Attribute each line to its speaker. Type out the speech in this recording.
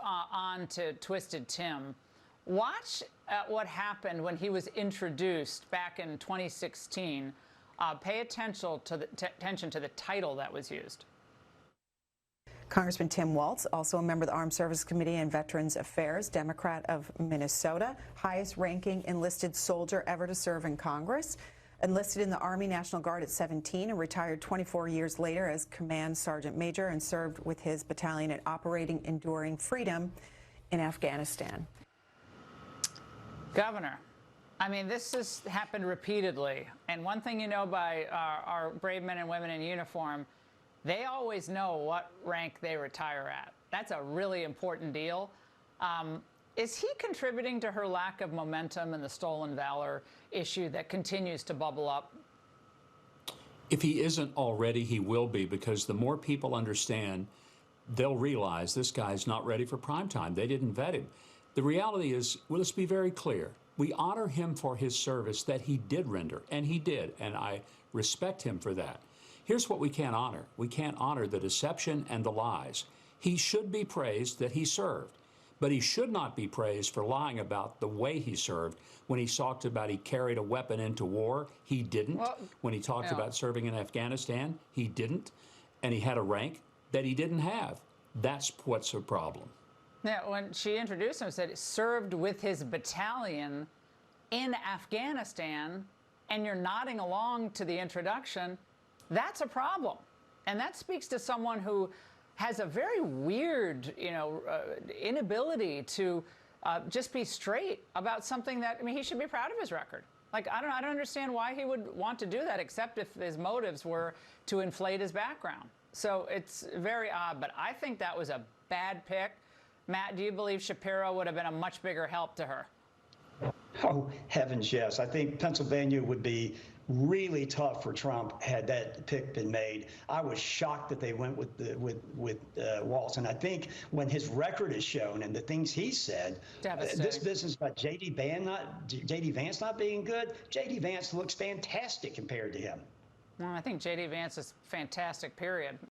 Speaker 1: on to Twisted Tim. Watch what happened when he was introduced back in 2016. Pay attention to the title that was used.
Speaker 2: Congressman Tim Walz, also a member of the Armed Services Committee and Veterans Affairs, Democrat of Minnesota, highest-ranking enlisted soldier ever to serve in Congress, enlisted in the Army National Guard at 17 and retired 24 years later as Command Sergeant Major and served with his battalion at Operating Enduring Freedom in Afghanistan.
Speaker 1: Governor, I mean, this has happened repeatedly, and one thing you know by our brave men and women in uniform, they always know what rank they retire at. That's a really important deal. Is he contributing to her lack of momentum and the stolen valor issue that continues to bubble up?
Speaker 3: If he isn't already, he will be, because the more people understand, they'll realize this guy's not ready for prime time. They didn't vet him. The reality is, well, let's be very clear. We honor him for his service that he did render, and he did, and I respect him for that. Here's what we can't honor. We can't honor the deception and the lies. He should be praised that he served, but he should not be praised for lying about the way he served. When he talked about he carried a weapon into war, he didn't. Well, when he talked about serving in Afghanistan, he didn't. And he had a rank that he didn't have. That's what's a problem.
Speaker 1: Yeah, when she introduced him, said served with his battalion in Afghanistan, and you're nodding along to the introduction, that's a problem. And that speaks to someone who has a very weird, inability to just be straight about something that, I mean, he should be proud of his record. Like, I don't understand why he would want to do that, except if his motives were to inflate his background. So it's very odd, but I think that was a bad pick. Matt, do you believe Shapiro would have been a much bigger help to her?
Speaker 4: Oh, heavens, yes. I think Pennsylvania would be really tough for Trump had that pick been made. I was shocked that they went with Walz. And I think when his record is shown and the things he said, this business about J.D. Vance not being good, J.D. Vance looks fantastic compared to him.
Speaker 1: Well, I think J.D. Vance is fantastic, period.